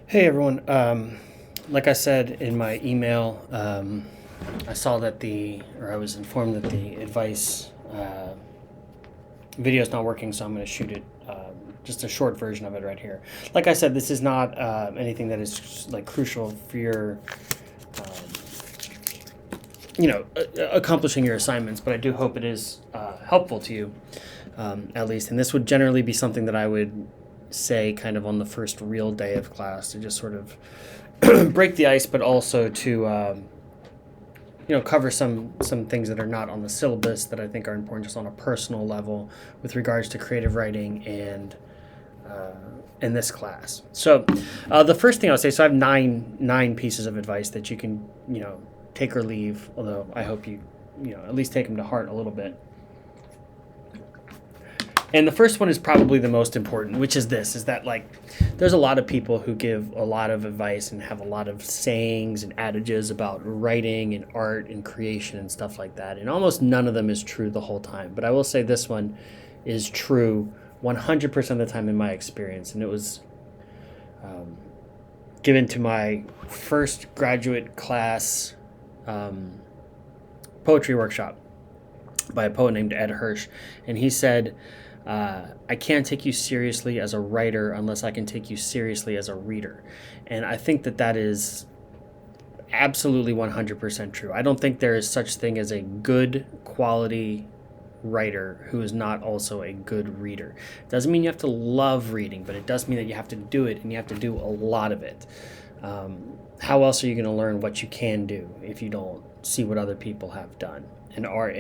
Hey everyone. Like I said in my email, I saw that I was informed that the advice video is not working, so I'm going to shoot it, just a short version of it right here. Like I said, this is not anything that is like crucial for your, accomplishing your assignments, but I do hope it is helpful to you, at least. And this would generally be something that I would say kind of on the first real day of class to just sort of break the ice, but also to cover some things that are not on the syllabus that I think are important just on a personal level with regards to creative writing and in this class. So the first thing I'll say, so I have nine pieces of advice that you can take or leave. Although I hope you at least take them to heart a little bit. And the first one is probably the most important, which is this, is that like there's a lot of people who give a lot of advice and have a lot of sayings and adages about writing and art and creation and stuff like that. And almost none of them is true the whole time. But I will say this one is true 100% of the time in my experience. And it was given to my first graduate class poetry workshop by a poet named Ed Hirsch. And he said, I can't take you seriously as a writer unless I can take you seriously as a reader. And I think that is absolutely 100% true. I don't think there is such thing as a good quality writer who is not also a good reader. It doesn't mean you have to love reading, but it does mean that you have to do it, and you have to do a lot of it. How else are you going to learn what you can do if you don't see what other people have done and are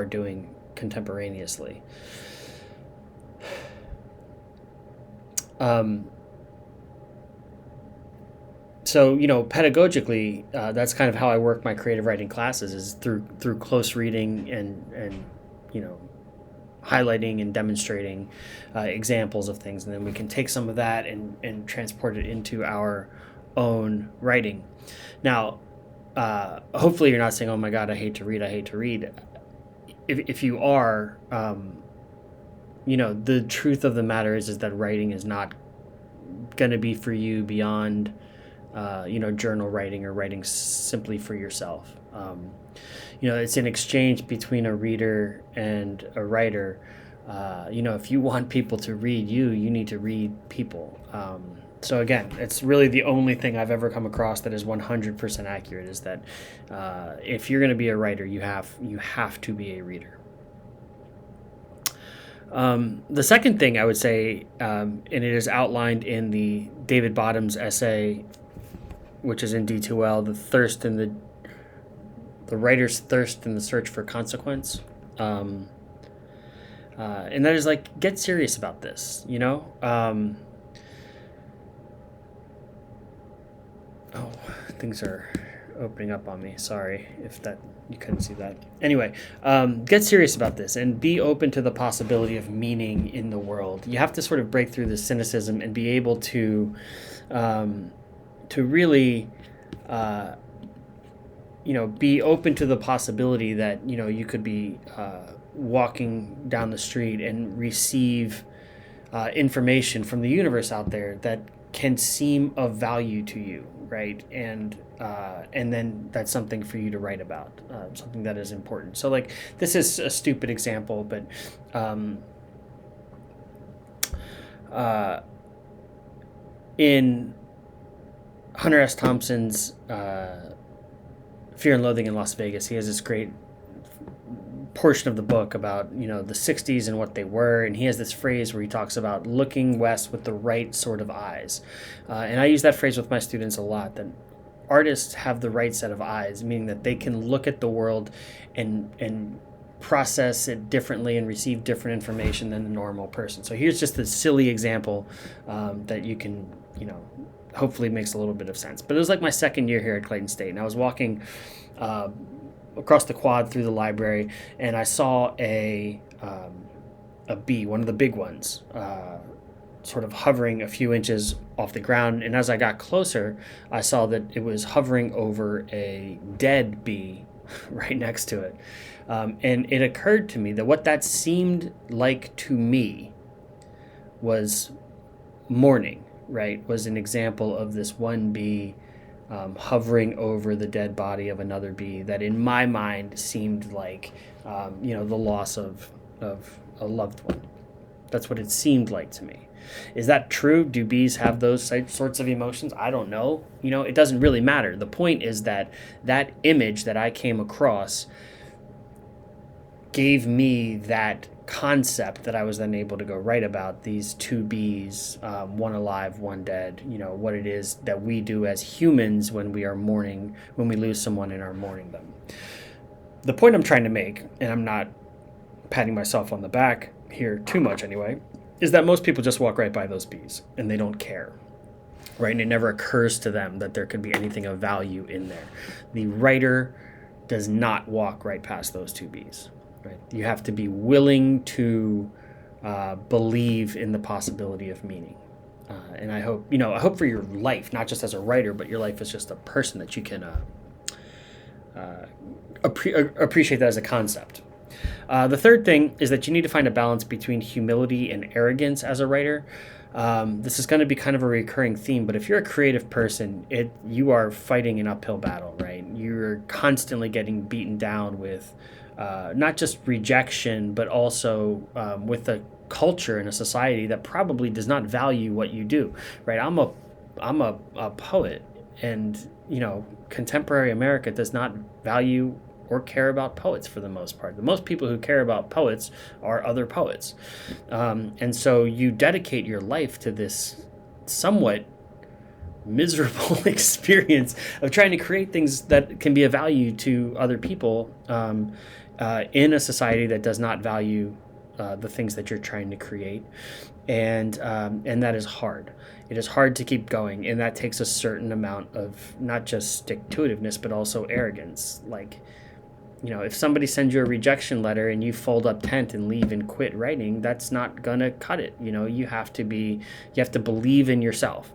doing contemporaneously? So pedagogically, that's kind of how I work my creative writing classes, is through close reading and highlighting and demonstrating examples of things, and then we can take some of that and transport it into our own writing. Now, hopefully you're not saying, "Oh my God, I hate to read. I hate to read." If you are, the truth of the matter is that writing is not going to be for you beyond, journal writing or writing simply for yourself. It's an exchange between a reader and a writer. If you want people to read you, you need to read people. So again, it's really the only thing I've ever come across that is 100% accurate, is that if you're going to be a writer, you have to be a reader. The second thing I would say, and it is outlined in the David Bottom's essay, which is in D2L, the writer's thirst in the search for consequence. And that is like, get serious about this, things are opening up on me. Sorry if that you couldn't see that. Anyway, get serious about this and be open to the possibility of meaning in the world. You have to sort of break through the cynicism and be able to really, be open to the possibility that you could be walking down the street and receive information from the universe out there that can seem of value to you, right? And then that's something for you to write about, something that is important. So like, this is a stupid example, but in Hunter S. Thompson's Fear and Loathing in Las Vegas, he has this great portion of the book about the 60s and what they were, and he has this phrase where he talks about looking west with the right sort of eyes, and I use that phrase with my students a lot, that artists have the right set of eyes, meaning that they can look at the world and process it differently and receive different information than the normal person. So here's just a silly example that you can hopefully makes a little bit of sense. But it was like my second year here at Clayton State, and I was walking across the quad through the library, and I saw a bee, one of the big ones, sort of hovering a few inches off the ground. And as I got closer, I saw that it was hovering over a dead bee right next to it. And it occurred to me that what that seemed like to me was mourning. right, was an example of this one bee hovering over the dead body of another bee that in my mind seemed like, the loss of a loved one. That's what it seemed like to me. Is that true? Do bees have those sorts of emotions? I don't know. It doesn't really matter. The point is that image that I came across gave me that concept that I was then able to go write about these two bees, one alive, one dead, what it is that we do as humans when we are mourning, when we lose someone and are mourning them. The point I'm trying to make, and I'm not patting myself on the back here too much anyway, is that most people just walk right by those bees and they don't care, right? And it never occurs to them that there could be anything of value in there. The writer does not walk right past those two bees, right? You have to be willing to believe in the possibility of meaning. And I hope for your life, not just as a writer, but your life as just a person, that you can appreciate that as a concept. The third thing is that you need to find a balance between humility and arrogance as a writer. This is going to be kind of a recurring theme, but if you're a creative person, you are fighting an uphill battle, right? You're constantly getting beaten down with not just rejection, but also with a culture and a society that probably does not value what you do, right? I'm a poet, and contemporary America does not value or care about poets for the most part. The most people who care about poets are other poets. And so you dedicate your life to this somewhat miserable experience of trying to create things that can be of value to other people in a society that does not value the things that you're trying to create. And that is hard. It is hard to keep going, and that takes a certain amount of not just stick-to-itiveness, but also arrogance. Like, if somebody sends you a rejection letter and you fold up tent and leave and quit writing, that's not gonna cut it. You have to believe in yourself.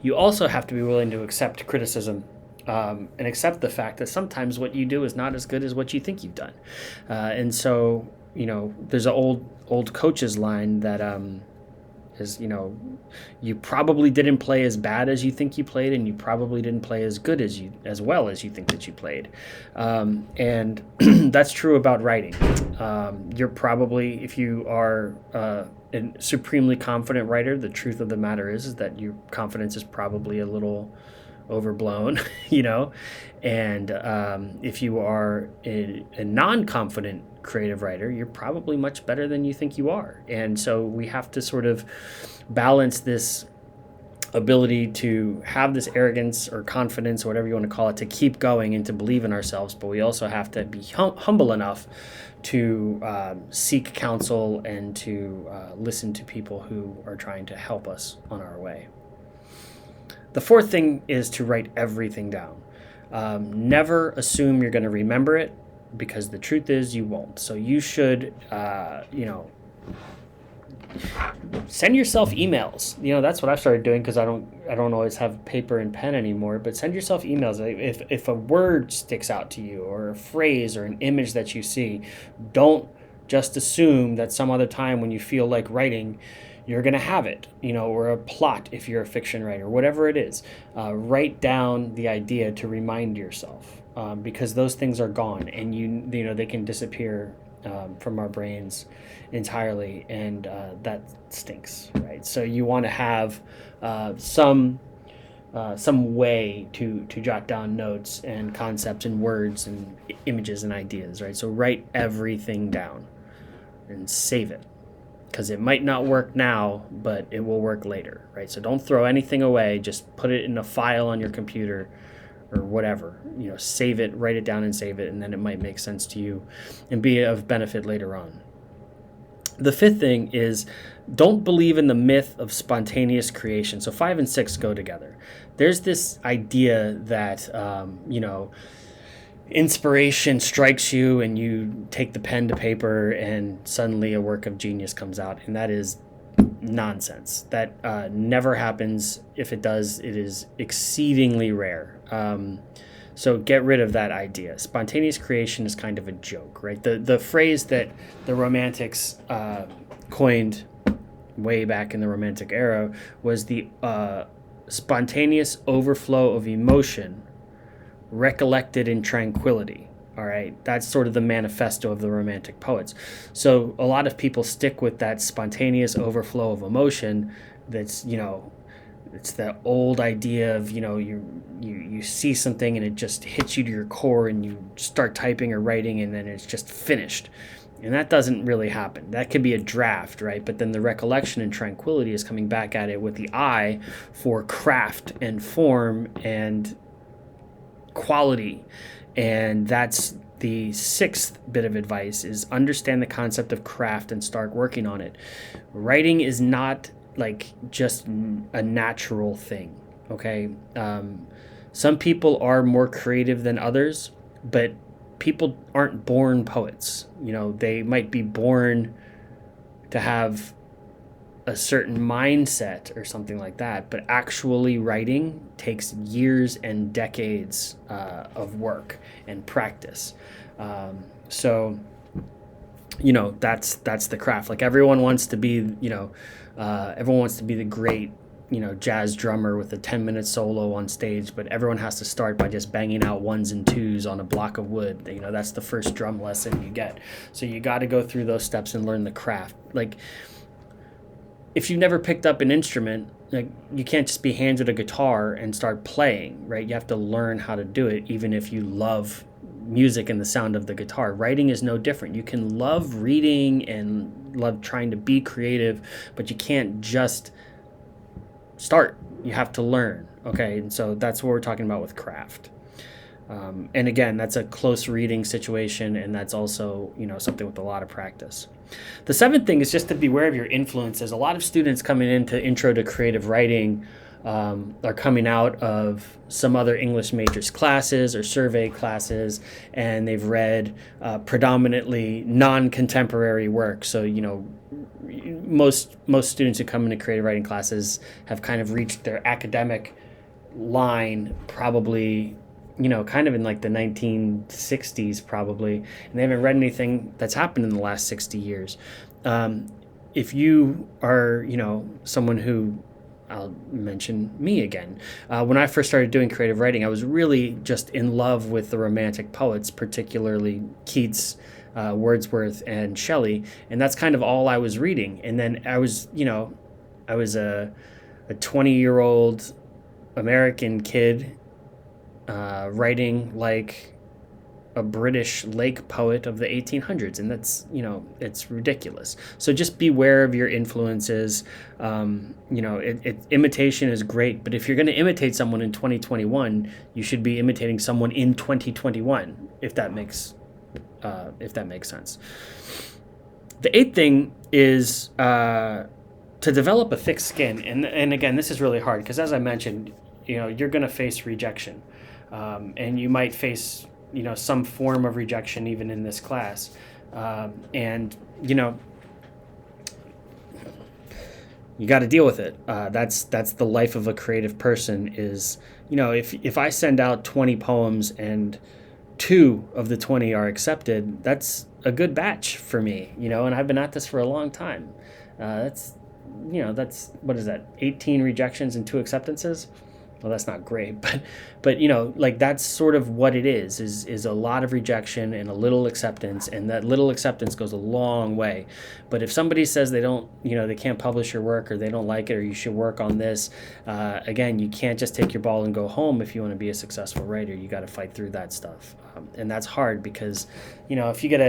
You also have to be willing to accept criticism and accept the fact that sometimes what you do is not as good as what you think you've done. And so, there's an old coach's line that is, you probably didn't play as bad as you think you played, and you probably didn't play as good as well as you think that you played. And that's true about writing. You're probably, if you are a supremely confident writer, the truth of the matter is that your confidence is probably a little overblown, and if you are a non-confident creative writer, you're probably much better than you think you are. And so we have to sort of balance this ability to have this arrogance or confidence, or whatever you want to call it, to keep going and to believe in ourselves, but we also have to be humble enough to seek counsel and to listen to people who are trying to help us on our way. The fourth thing is to write everything down. Never assume you're going to remember it, because the truth is you won't. So you should, send yourself emails. That's what I've started doing, because I don't always have paper and pen anymore. But send yourself emails. If a word sticks out to you, or a phrase, or an image that you see, don't just assume that some other time when you feel like writing, you're going to have it, or a plot if you're a fiction writer, whatever it is. Write down the idea to remind yourself, because those things are gone, and they can disappear from our brains entirely, and that stinks, right? So you want to have some way to jot down notes and concepts and words and images and ideas, right? So write everything down and save it, because it might not work now, but it will work later, right? So don't throw anything away. Just put it in a file on your computer or whatever. Save it, write it down and save it, and then it might make sense to you and be of benefit later on. The fifth thing is, don't believe in the myth of spontaneous creation. So 5 and 6 go together. There's this idea that, inspiration strikes you and you take the pen to paper and suddenly a work of genius comes out, and that is nonsense. That never happens. If it does, it is exceedingly rare. So get rid of that idea. Spontaneous creation is kind of a joke, right? The phrase that the Romantics coined way back in the Romantic era was the spontaneous overflow of emotion recollected in tranquility. All right, that's sort of the manifesto of the Romantic poets. So a lot of people stick with that spontaneous overflow of emotion. That's, it's the old idea of, you see something and it just hits you to your core and you start typing or writing and then it's just finished. And that doesn't really happen. That could be a draft, right? But then the recollection and tranquility is coming back at it with the eye for craft and form and quality. And that's the sixth bit of advice, is understand the concept of craft and start working on it. Writing is not like just a natural thing, okay? Some people are more creative than others, but people aren't born poets. They might be born to have a certain mindset or something like that, but actually writing takes years and decades of work and practice. So that's the craft. Like everyone wants to be the great jazz drummer with a 10-minute solo on stage, but everyone has to start by just banging out ones and twos on a block of wood. That's the first drum lesson you get. So you got to go through those steps and learn the craft. Like, if you've never picked up an instrument, like, you can't just be handed a guitar and start playing, right? You have to learn how to do it, even if you love music and the sound of the guitar. Writing is no different. You can love reading and love trying to be creative, but you can't just start. You have to learn, okay? And so that's what we're talking about with craft. And again, that's a close reading situation, and that's also, something with a lot of practice. The seventh thing is just to be aware of your influences. A lot of students coming into Intro to Creative Writing are coming out of some other English majors classes or survey classes, and they've read predominantly non-contemporary work. So, most students who come into creative writing classes have kind of reached their academic line probably kind of in like the 1960s probably, and they haven't read anything that's happened in the last 60 years. If you are, someone who, I'll mention me again. When I first started doing creative writing, I was really just in love with the Romantic poets, particularly Keats, Wordsworth, and Shelley, and that's kind of all I was reading. And then I was a 20-year-old American kid writing like a British lake poet of the 1800s, and that's it's ridiculous. So just beware of your influences. Imitation is great, but if you're going to imitate someone in 2021, you should be imitating someone in 2021, if that makes sense. The eighth thing is to develop a thick skin, and again, this is really hard because, as I mentioned, you're going to face rejection. And you might face, some form of rejection even in this class. And you got to deal with it. That's the life of a creative person is, if I send out 20 poems and 2 of the 20 are accepted, that's a good batch for me, and I've been at this for a long time. That's what is that? 18 rejections and 2 acceptances? Well, that's not great, but like that's sort of what it is a lot of rejection and a little acceptance, and that little acceptance goes a long way. But if somebody says they don't, they can't publish your work, or they don't like it, or you should work on this, again, you can't just take your ball and go home. If you want to be a successful writer, you got to fight through that stuff, and that's hard because, if you get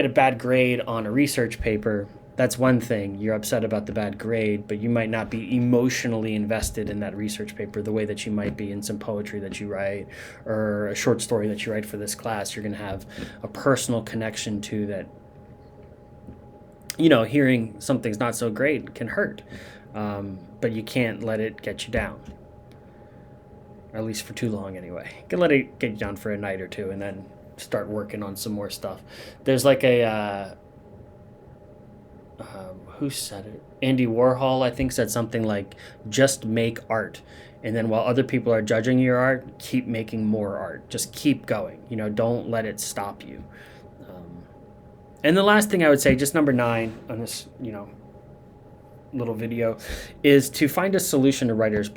a bad grade on a research paper, that's one thing. You're upset about the bad grade, but you might not be emotionally invested in that research paper the way that you might be in some poetry that you write or a short story that you write for this class. You're going to have a personal connection to that. Hearing something's not so great can hurt, but you can't let it get you down, or at least for too long anyway. You can let it get you down for a night or two and then start working on some more stuff. There's like a... who said it? Andy Warhol, I think, said something like, just make art. And then while other people are judging your art, keep making more art. Just keep going. Don't let it stop you. And the last thing I would say, just number 9 on this, little video, is to find a solution to writer's block.